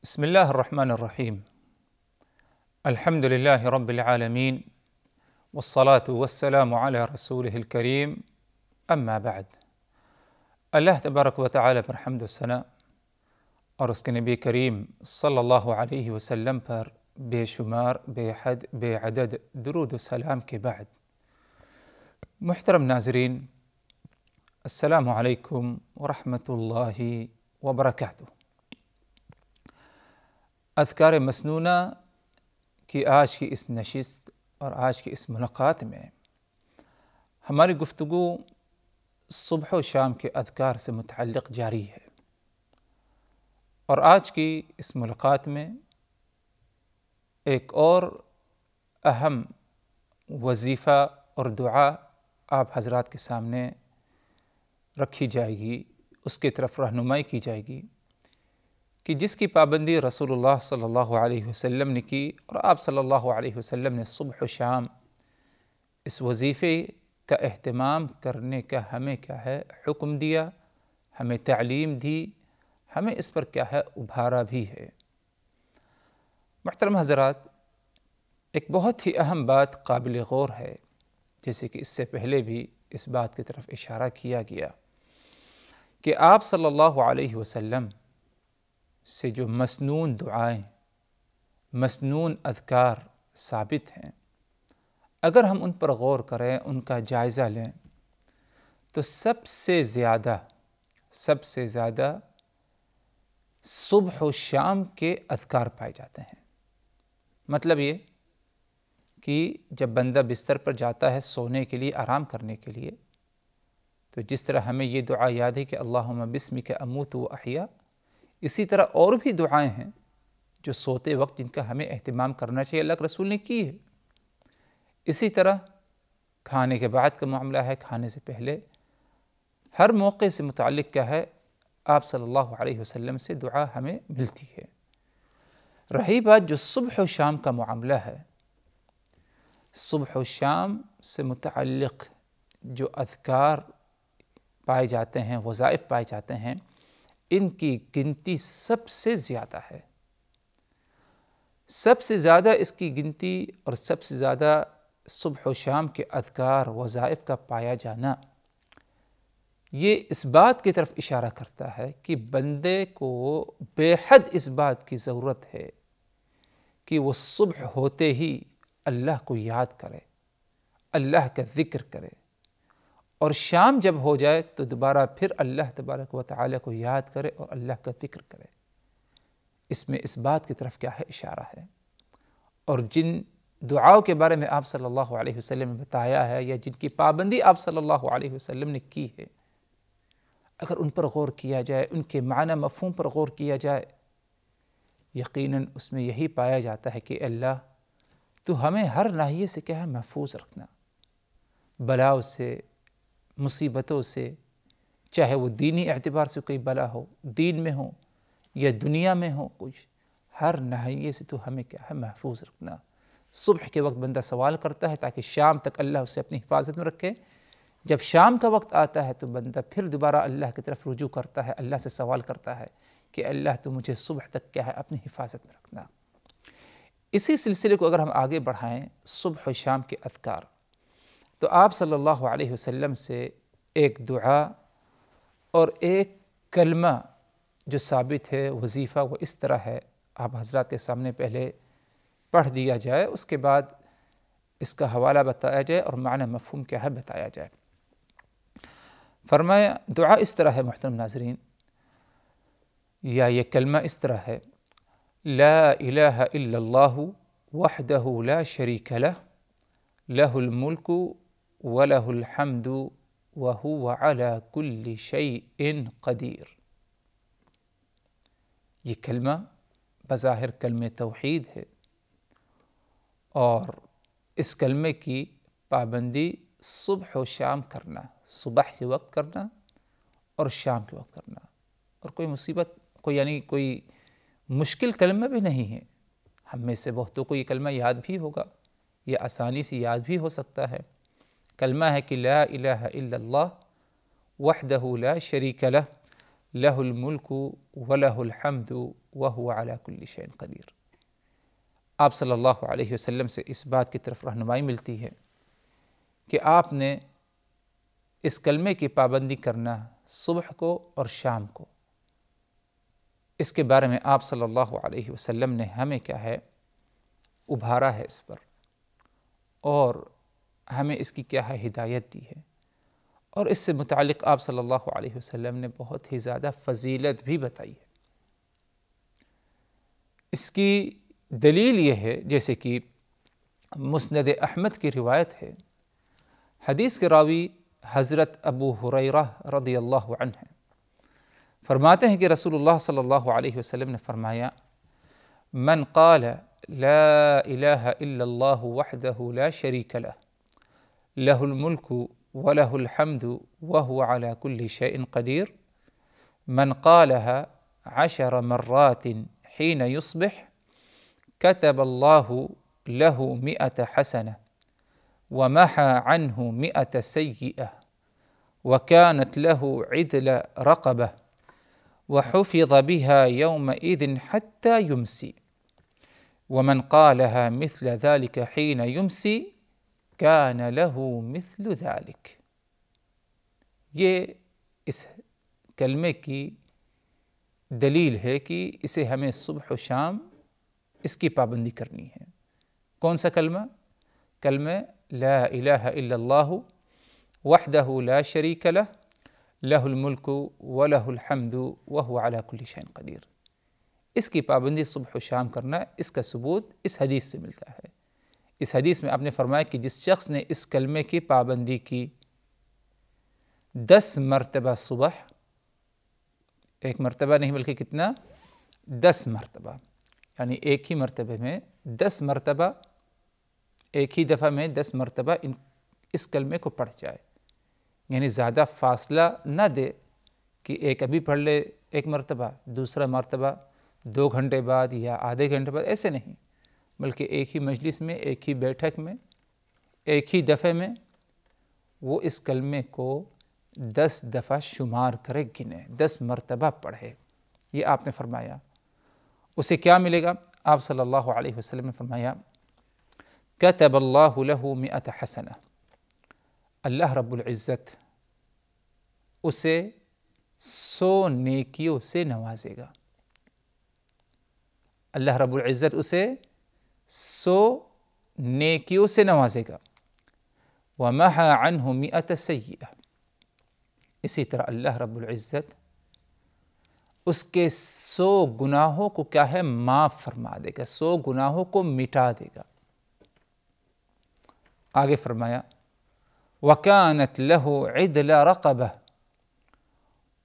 بسم الله الرحمن الرحيم. الحمد لله رب العالمين، والصلاة والسلام على رسوله الكريم. اما بعد، اللہ تبارک و تعالی پر حمد و ثنا اور اس کے نبی کریم صلی اللہ علیہ وسلم پر بے شمار بے حد بے عدد درود و سلام کے بعد، محترم ناظرین، السلام علیکم ورحمۃ اللہ وبرکاتہ۔ اذکار مسنونہ کی آج کی اس نشست اور آج کی اس ملاقات میں ہماری گفتگو صبح و شام کے اذکار سے متعلق جاری ہے، اور آج کی اس ملاقات میں ایک اور اہم وظیفہ اور دعا آپ حضرات کے سامنے رکھی جائے گی، اس کی طرف رہنمائی کی جائے گی کہ جس کی پابندی رسول اللہ صلی اللہ علیہ وسلم نے کی، اور آپ صلی اللہ علیہ وسلم نے صبح و شام اس وظیفے کا اہتمام کرنے کا ہمیں کیا ہے حکم دیا، ہمیں تعلیم دی، ہمیں اس پر کیا ہے ابھارا بھی ہے۔ محترم حضرات، ایک بہت ہی اہم بات قابل غور ہے، جیسے کہ اس سے پہلے بھی اس بات کی طرف اشارہ کیا گیا کہ آپ صلی اللہ علیہ وسلم سے جو مسنون دعائیں، مسنون اذکار ثابت ہیں، اگر ہم ان پر غور کریں، ان کا جائزہ لیں، تو سب سے زیادہ صبح و شام کے اذکار پائے جاتے ہیں۔ مطلب یہ کہ جب بندہ بستر پر جاتا ہے سونے کے لیے، آرام کرنے کے لیے، تو جس طرح ہمیں یہ دعا یاد ہے کہ اللہم بسمک اموت و احیا، اسی طرح اور بھی دعائیں ہیں جو سوتے وقت جن کا ہمیں اہتمام کرنا چاہیے، اللہ کے رسول نے کی ہے۔ اسی طرح کھانے کے بعد کا معاملہ ہے، کھانے سے پہلے، ہر موقع سے متعلق کیا ہے آپ صلی اللہ علیہ وسلم سے دعا ہمیں ملتی ہے۔ رہی بات جو صبح و شام کا معاملہ ہے، صبح و شام سے متعلق جو اذکار پائے جاتے ہیں، وظائف پائے جاتے ہیں، ان کی گنتی سب سے زیادہ ہے۔ سب سے زیادہ اس کی گنتی اور سب سے زیادہ صبح و شام کے اذکار وظائف کا پایا جانا یہ اس بات کی طرف اشارہ کرتا ہے کہ بندے کو بے حد اس بات کی ضرورت ہے کہ وہ صبح ہوتے ہی اللہ کو یاد کرے، اللہ کا ذکر کرے، اور شام جب ہو جائے تو دوبارہ پھر اللہ تبارک و تعالی کو یاد کرے اور اللہ کا ذکر کرے۔ اس میں اس بات کی طرف کیا ہے اشارہ ہے، اور جن دعاؤں کے بارے میں آپ صلی اللہ علیہ وسلم نے بتایا ہے، یا جن کی پابندی آپ صلی اللہ علیہ وسلم نے کی ہے، اگر ان پر غور کیا جائے، ان کے معنی مفہوم پر غور کیا جائے، یقیناً اس میں یہی پایا جاتا ہے کہ اللہ تو ہمیں ہر ناحیے سے کیا ہے محفوظ رکھنا، بلاؤں سے، مصیبتوں سے، چاہے وہ دینی اعتبار سے کوئی بلا ہو، دین میں ہو یا دنیا میں ہو، کچھ ہر ناحیے سے تو ہمیں کیا ہے محفوظ رکھنا۔ صبح کے وقت بندہ سوال کرتا ہے تاکہ شام تک اللہ اسے اپنی حفاظت میں رکھے، جب شام کا وقت آتا ہے تو بندہ پھر دوبارہ اللہ کی طرف رجوع کرتا ہے، اللہ سے سوال کرتا ہے کہ اللہ تو مجھے صبح تک کیا ہے اپنی حفاظت میں رکھنا۔ اسی سلسلے کو اگر ہم آگے بڑھائیں، صبح و شام کے اذکار، تو آپ صلی اللہ علیہ وسلم سے ایک دعا اور ایک کلمہ جو ثابت ہے، وظیفہ، وہ اس طرح ہے، آپ حضرات کے سامنے پہلے پڑھ دیا جائے، اس کے بعد اس کا حوالہ بتایا جائے اور معنی مفہوم کیا ہے بتایا جائے۔ فرمایا دعا اس طرح ہے محترم ناظرین، یا یہ کلمہ اس طرح ہے: لا الہ الا اللہ وحدہ لا شریک لہ، لہ الملک ولہ الحمد وہو علی کل شیء قدیر۔ یہ کلمہ بظاہر کلمہ توحید ہے، اور اس کلمے کی پابندی صبح و شام کرنا، صبح کے وقت کرنا اور شام کے وقت کرنا، اور کوئی مصیبت کوئی مشکل کلمہ بھی نہیں ہے۔ ہم میں سے بہتوں کو یہ کلمہ یاد بھی ہوگا، یہ آسانی سے یاد بھی ہو سکتا ہے۔ کلمہ ہے کہ لا الہ الا اللہ وحدہ لا شریک لہ، لہ الملک ولہ الحمد وہو علی کل شیء قدیر۔ آپ صلی اللہ علیہ وسلم سے اس بات کی طرف رہنمائی ملتی ہے کہ آپ نے اس کلمے کی پابندی کرنا صبح کو اور شام کو۔ اس کے بارے میں آپ صلی اللہ علیہ وسلم نے ہمیں کیا ہے ابھارا ہے اس پر، اور ہمیں اس کی کیا ہے ہدایت دی ہے، اور اس سے متعلق آپ صلی اللہ علیہ وسلم نے بہت ہی زیادہ فضیلت بھی بتائی ہے۔ اس کی دلیل یہ ہے، جیسے کہ مسند احمد کی روایت ہے، حدیث کے راوی حضرت ابو ہریرہ رضی اللہ عنہ ہیں، فرماتے ہیں کہ رسول اللہ صلی اللہ علیہ وسلم نے فرمایا من قال لا الہ الا اللہ وحدہ لا شریک لہ لہ الملک ولہ الحمد وہو علی کل شیء قدیر من قالها 10 مرات حین یصبح كتب اللہ لہ 100 حسنہ ومحى عنہ 100 سیئہ وكانت له عدل رقبہ وحفظ بها يومئذ حتى يمسي ومن قالها مثل ذلك حين يمسي كان له مثل ذلك۔ یہ اس کلمے کی دلیل ہے کہ اسے ہمیں صبح و شام اس کی پابندی کرنی ہے۔ کون سا کلمہ؟ کلمہ لا الہ الا اللہ وحدہ لا شریک لہ لہ الملک ولہ الحمد وہو علی کل شیء قدیر۔ اس کی پابندی صبح و شام کرنا، اس کا ثبوت اس حدیث سے ملتا ہے۔ اس حدیث میں آپ نے فرمایا کہ جس شخص نے اس کلمے کی پابندی کی 10 مرتبہ صبح، ایک مرتبہ نہیں بلکہ کتنا 10 مرتبہ، یعنی ایک ہی مرتبہ میں 10 مرتبہ، ایک ہی دفعہ میں 10 مرتبہ اس کلمے کو پڑھ جائے، یعنی زیادہ فاصلہ نہ دے کہ ایک ابھی پڑھ لے ایک مرتبہ، دوسرا مرتبہ 2 گھنٹے بعد یا آدھے گھنٹے بعد، ایسے نہیں، بلکہ ایک ہی مجلس میں، ایک ہی بیٹھک میں، ایک ہی دفعے میں وہ اس کلمے کو 10 دفعہ شمار کرے، گنے، 10 مرتبہ پڑھے۔ یہ آپ نے فرمایا۔ اسے کیا ملے گا؟ آپ صلی اللہ علیہ وسلم نے فرمایا کتب اللہ لہ 100 حسنہ، اللہ رب العزت اسے 100 نیکیوں سے نوازے گا۔ اللہ رب العزت اسے 100 نیکیوں سے نوازے گا۔ وَمَحَى عَنْهُ 100 سیئہ، اسی طرح اللہ رب العزت اس کے 100 گناہوں کو کیا ہے معاف فرما دے گا، 100 گناہوں کو مٹا دے گا۔ آگے فرمایا وَكَانَتْ لَهُ عِدْلَ رَقَبَةٍ،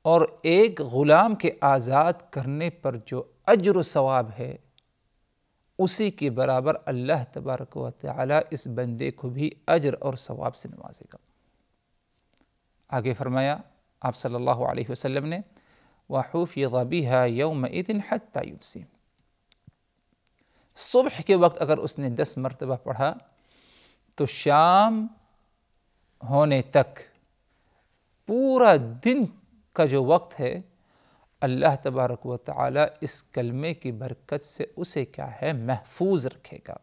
اور ایک غلام کے آزاد کرنے پر جو اجر و ثواب ہے اسی کے برابر اللہ تبارک و تعالی اس بندے کو بھی اجر اور ثواب سے نوازے گا۔ آگے فرمایا آپ صلی اللہ علیہ وسلم نے وَحُفِظَ بِهَا يَوْمَئِذٍ حَتَّى يُمْسِي، صبح کے وقت اگر اس نے 10 مرتبہ پڑھا تو شام ہونے تک پورا دن کا جو وقت ہے اللہ تبارک و تعالی اس کلمے کی برکت سے اسے کیا ہے محفوظ رکھے گا۔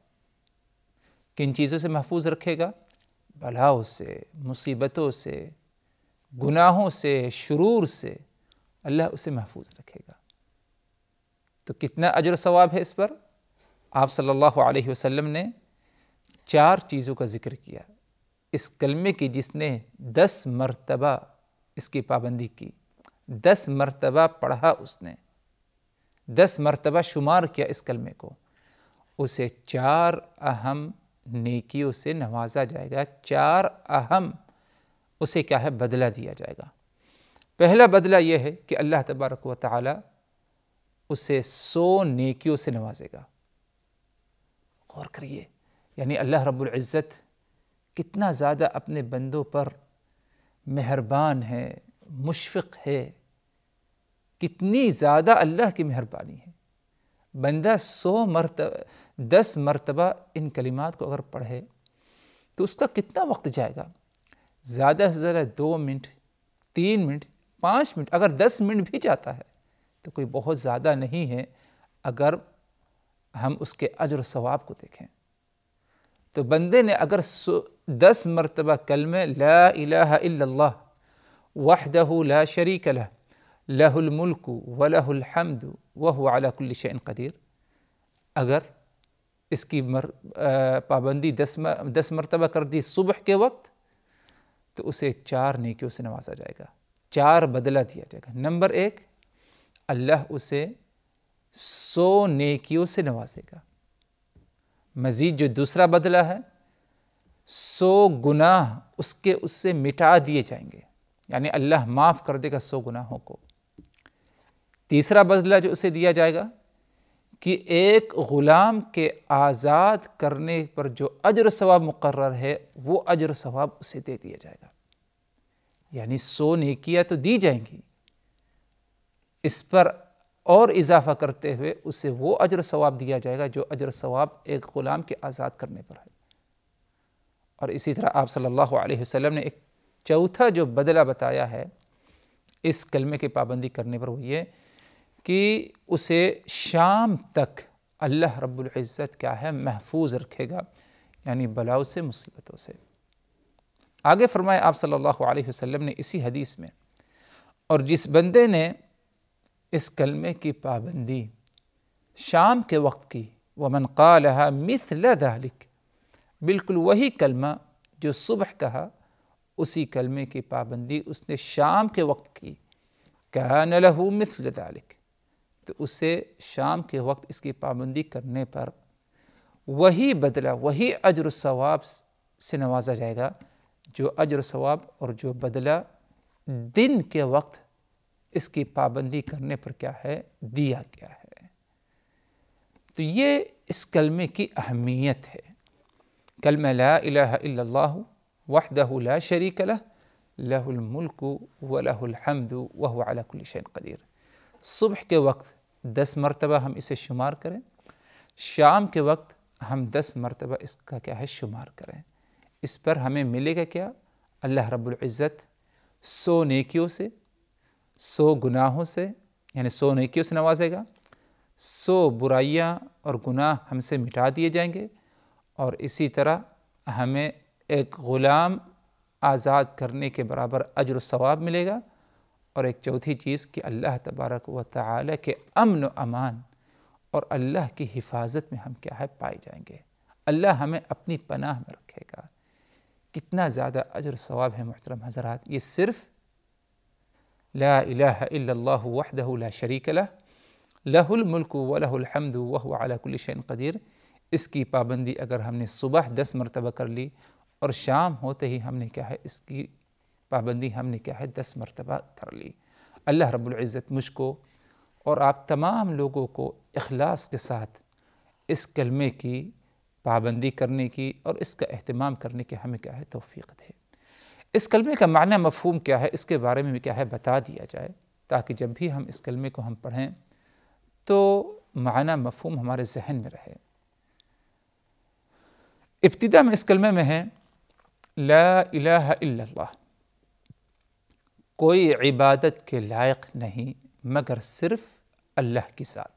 کن چیزوں سے محفوظ رکھے گا؟ بلاؤں سے، مصیبتوں سے، گناہوں سے، شرور سے اللہ اسے محفوظ رکھے گا۔ تو کتنا اجر و ثواب ہے اس پر؟ آپ صلی اللہ علیہ وسلم نے 4 چیزوں کا ذکر کیا۔ اس کلمے کی جس نے 10 مرتبہ اس کی پابندی کی، 10 مرتبہ پڑھا، اس نے 10 مرتبہ شمار کیا اس کلمے کو، اسے 4 اہم نیکیوں سے نوازا جائے گا، 4 اہم اسے کیا ہے بدلہ دیا جائے گا۔ پہلا بدلہ یہ ہے کہ اللہ تبارک و تعالی اسے 100 نیکیوں سے نوازے گا۔ غور کریے، یعنی اللہ رب العزت کتنا زیادہ اپنے بندوں پر مہربان ہے، مشفق ہے، کتنی زیادہ اللہ کی مہربانی ہے۔ بندہ 10 مرتبہ ان کلمات کو اگر پڑھے تو اس کا کتنا وقت جائے گا؟ زیادہ سے زیادہ 2 منٹ، 3 منٹ، 5 منٹ اگر 10 منٹ بھی جاتا ہے تو کوئی بہت زیادہ نہیں ہے اگر ہم اس کے اجر و ثواب کو دیکھیں. تو بندے نے اگر 10 مرتبہ کلمہ لا الہ الا اللہ وحدہ لا شریک لہ لہ الملک ولہ الحمد وہو علی کل شیء قدیر، اگر اس کی پابندی 10 مرتبہ کر دی صبح کے وقت تو اسے 4 نیکیوں سے نوازا جائے گا، 4 بدلہ دیا جائے گا. نمبر 1، اللہ اسے 100 نیکیوں سے نوازے گا. مزید جو دوسرا بدلہ ہے 100 گناہ اس سے مٹا دیے جائیں گے، یعنی اللہ معاف کر دے گا 100 گناہوں کو. تیسرا بدلہ جو اسے دیا جائے گا کہ ایک غلام کے آزاد کرنے پر جو اجر و ثواب مقرر ہے وہ اجر و ثواب اسے دے دیا جائے گا. یعنی 100 نیکیاں تو دی جائیں گی، اس پر اور اضافہ کرتے ہوئے اسے وہ اجر و ثواب دیا جائے گا جو اجر و ثواب ایک غلام کے آزاد کرنے پر ہے. اور اسی طرح آپ صلی اللہ علیہ وسلم نے ایک چوتھا جو بدلہ بتایا ہے اس کلمے کی پابندی کرنے پر، وہ یہ کہ اسے شام تک اللہ رب العزت کیا ہے محفوظ رکھے گا، یعنی بلاؤں سے مصیبتوں سے. آگے فرمائے آپ صلی اللہ علیہ وسلم نے اسی حدیث میں، اور جس بندے نے اس کلمے کی پابندی شام کے وقت کی، ومن قالها مثل ذلك، بالکل وہی کلمہ جو صبح کہا اسی کلمے کی پابندی اس نے شام کے وقت کی، كان له مثل ذلك، تو اسے شام کے وقت اس کی پابندی کرنے پر وہی بدلہ وہی اجر و ثواب سے نوازا جائے گا جو اجر و ثواب اور جو بدلہ دن کے وقت اس کی پابندی کرنے پر کیا ہے دیا گیا ہے. تو یہ اس کلمے کی اہمیت ہے. کلمہ لا الہ الا اللہ وحدہ لا شریک لہ لہ الملک ولہ الحمد وہو علی کل شیء قدیر. صبح کے وقت 10 مرتبہ ہم اسے شمار کریں، شام کے وقت ہم 10 مرتبہ اس کا کیا ہے شمار کریں. اس پر ہمیں ملے گا کیا؟ اللہ رب العزت 100 نیکیوں سے، 100 گناہوں سے، یعنی 100 نیکیوں سے نوازے گا، 100 برائیاں اور گناہ ہم سے مٹا دیے جائیں گے، اور اسی طرح ہمیں ایک غلام آزاد کرنے کے برابر اجر و ثواب ملے گا. اور ایک چوتھی چیز کہ اللہ تبارک و تعالی کے امن و امان اور اللہ کی حفاظت میں ہم کیا ہے پائے جائیں گے. اللہ ہمیں اپنی پناہ میں رکھے گا. کتنا زیادہ اجر و ثواب ہے محترم حضرات. یہ صرف لا الہ الا اللہ وحدہ لا شریک لہ لہ الملک ولہ الحمد وہو علی کل شیء قدیر، اس کی پابندی اگر ہم نے صبح 10 مرتبہ کر لی اور شام ہوتے ہی ہم نے کیا ہے اس کی پابندی ہم نے کیا ہے 10 مرتبہ کر لی. اللہ رب العزت مجھ کو اور آپ تمام لوگوں کو اخلاص کے ساتھ اس کلمے کی پابندی کرنے کی اور اس کا اہتمام کرنے کی ہمیں کیا ہے توفیق دے. اس کلمے کا معنی مفہوم کیا ہے اس کے بارے میں بھی کیا ہے بتا دیا جائے، تاکہ جب بھی ہم اس کلمے کو ہم پڑھیں تو معنی مفہوم ہمارے ذہن میں رہے. ابتدا میں اس کلمے میں ہے لا الہ الا اللہ، کوئی عبادت کے لائق نہیں مگر صرف اللہ کی ذات.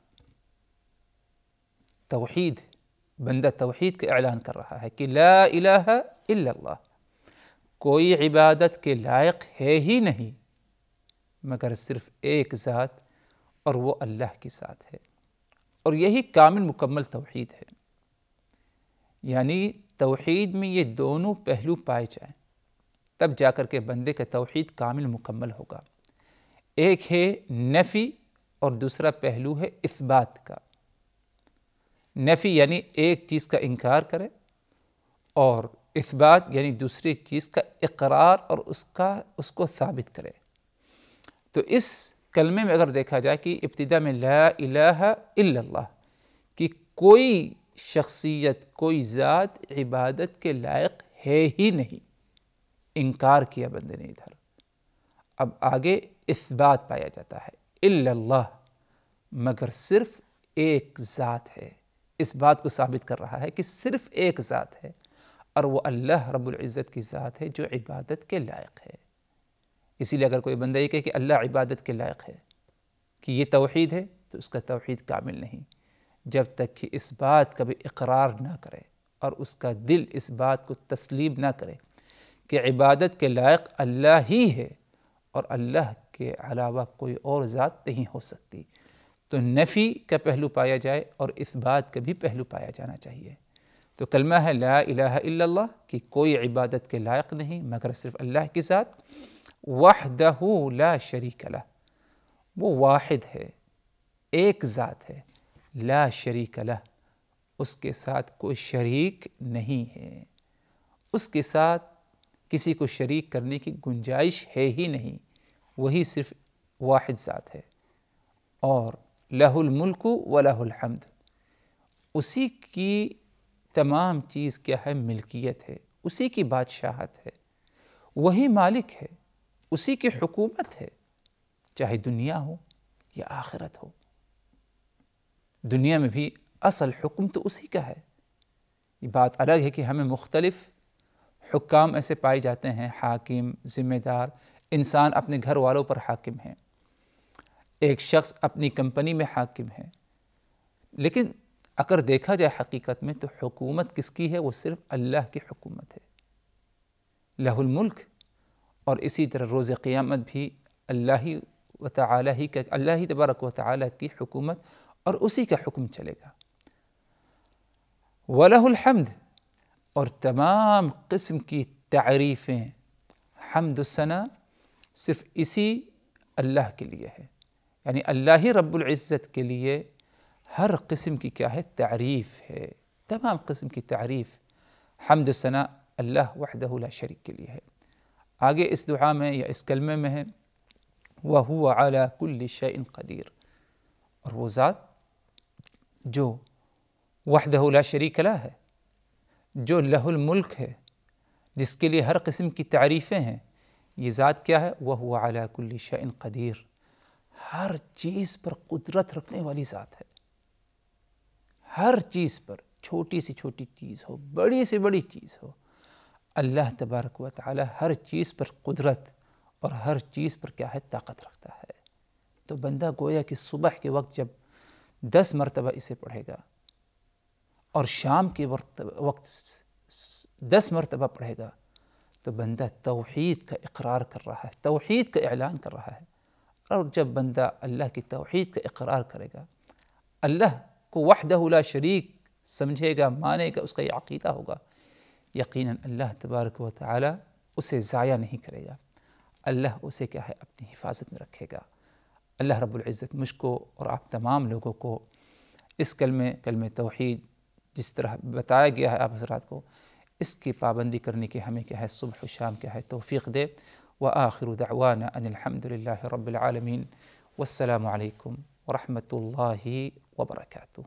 توحید، بندہ توحید کا اعلان کر رہا ہے کہ لا الہ الا اللہ، کوئی عبادت کے لائق ہے ہی نہیں مگر صرف ایک ذات، اور وہ اللہ کی ذات ہے. اور یہی کامل مکمل توحید ہے. یعنی توحید میں یہ دونوں پہلو پائے جائیں تب جا کر کے بندے کا توحید کامل مکمل ہوگا. ایک ہے نفی اور دوسرا پہلو ہے اثبات کا. نفی یعنی ایک چیز کا انکار کرے، اور اثبات یعنی دوسری چیز کا اقرار اور اس کو ثابت کرے. تو اس کلمے میں اگر دیکھا جائے کہ ابتدا میں لا الہ الا اللہ، کہ کوئی شخصیت کوئی ذات عبادت کے لائق ہے ہی نہیں، انکار کیا بندے نے ادھر. اب آگے اثبات پایا جاتا ہے الا اللہ، مگر صرف ایک ذات ہے. اس بات کو ثابت کر رہا ہے کہ صرف ایک ذات ہے، اور وہ اللہ رب العزت کی ذات ہے جو عبادت کے لائق ہے. اسی لیے اگر کوئی بندہ یہ کہے کہ اللہ عبادت کے لائق ہے، کہ یہ توحید ہے، تو اس کا توحید کامل نہیں، جب تک کہ اس بات کا بھی اقرار نہ کرے اور اس کا دل اس بات کو تسلیم نہ کرے کہ عبادت کے لائق اللہ ہی ہے اور اللہ کے علاوہ کوئی اور ذات نہیں ہو سکتی، تو نفی کا پہلو پایا جائے اور اثبات کا بھی پہلو پایا جانا چاہیے۔ تو کلمہ ہے لا الہ الا اللہ، کہ کوئی عبادت کے لائق نہیں مگر صرف اللہ کی ذات، وحدہ لا شریک لہ، وہ واحد ہے، ایک ذات ہے، لا شریک لہ، اس کے ساتھ کوئی شریک نہیں ہے، اس کے ساتھ کسی کو شریک کرنے کی گنجائش ہے ہی نہیں، وہی صرف واحد ذات ہے، اور لہ الملک و لہ الحمد، اسی کی تمام چیز کیا ہے؟ ملکیت ہے، اسی کی بادشاہت ہے، وہی مالک ہے، اسی کی حکومت ہے، چاہے دنیا ہو یا آخرت ہو۔ دنیا میں بھی اصل حکم تو اسی کا ہے، یہ بات الگ ہے کہ ہمیں مختلف حکام ایسے پائے جاتے ہیں، حاکم، ذمہ دار، انسان اپنے گھر والوں پر حاکم ہے، ایک شخص اپنی کمپنی میں حاکم ہے، لیکن اگر دیکھا جائے حقیقت میں تو حکومت کس کی ہے؟ وہ صرف اللہ کی حکومت ہے، لہ الملک، اور اسی طرح روز قیامت بھی اللہ ہی و تعالی ہی کا، اللہ ہی تبارک و تعالی کی حکومت اور اسی کا حکم چلے گا۔ وَلَهُ الْحَمْدِ، اور تمام قسم کی تعریفیں، حمد و ثنا صرف اسی اللہ کے لیے ہے، یعنی اللہ ہی رب العزت کے لیے ہر قسم کی کیا ہے؟ تعریف ہے، تمام قسم کی تعریف، حمد و ثنا اللہ وحدہ لا شریک کے لیے ہے۔ آگے اس دعا میں یا اس کلمے میں ہے وَهُوَ عَلَى كُلِّ شَيْءٍ قدیر، اور وہ ذات جو وحدہ لا شریک لہ ہے، جو لہ الملک ہے، جس کے لیے ہر قسم کی تعریفیں ہیں، یہ ذات کیا ہے؟ وَهُوَ عَلَى كُلِّ شَيْءٍ قدیر، ہر چیز پر قدرت رکھنے والی ذات ہے، ہر چیز پر، چھوٹی سی چھوٹی چیز ہو، بڑی سے بڑی چیز ہو، اللہ تبارک و تعالی ہر چیز پر قدرت اور ہر چیز پر کیا ہے؟ طاقت رکھتا ہے۔ تو بندہ گویا کہ صبح کے وقت جب 10 مرتبہ اسے پڑھے گا اور شام کے وقت 10 مرتبہ پڑھے گا، تو بندہ توحید کا اقرار کر رہا ہے، توحید کا اعلان کر رہا ہے، اور جب بندہ اللہ کی توحید کا اقرار کرے گا، اللہ کو وحدہ لا شریک سمجھے گا، مانے گا، اس کا یہ عقیدہ ہوگا، یقیناً اللہ تبارک و تعالی اسے ضائع نہیں کرے گا، اللہ اسے کیا ہے؟ اپنی حفاظت میں رکھے گا۔ اللہ رب العزت مجھ کو اور آپ تمام لوگوں کو اس کلمہ توحید جس طرح بتایا گیا ہے آپ حضرات کو، اس کی پابندی کرنے کی ہمیں کیا ہے؟ صبح و شام کیا ہے؟ توفیق دے۔ وآخر دعوانا ان الحمد للہ رب العالمین، والسلام علیکم ورحمۃ اللہ وبرکاتہ۔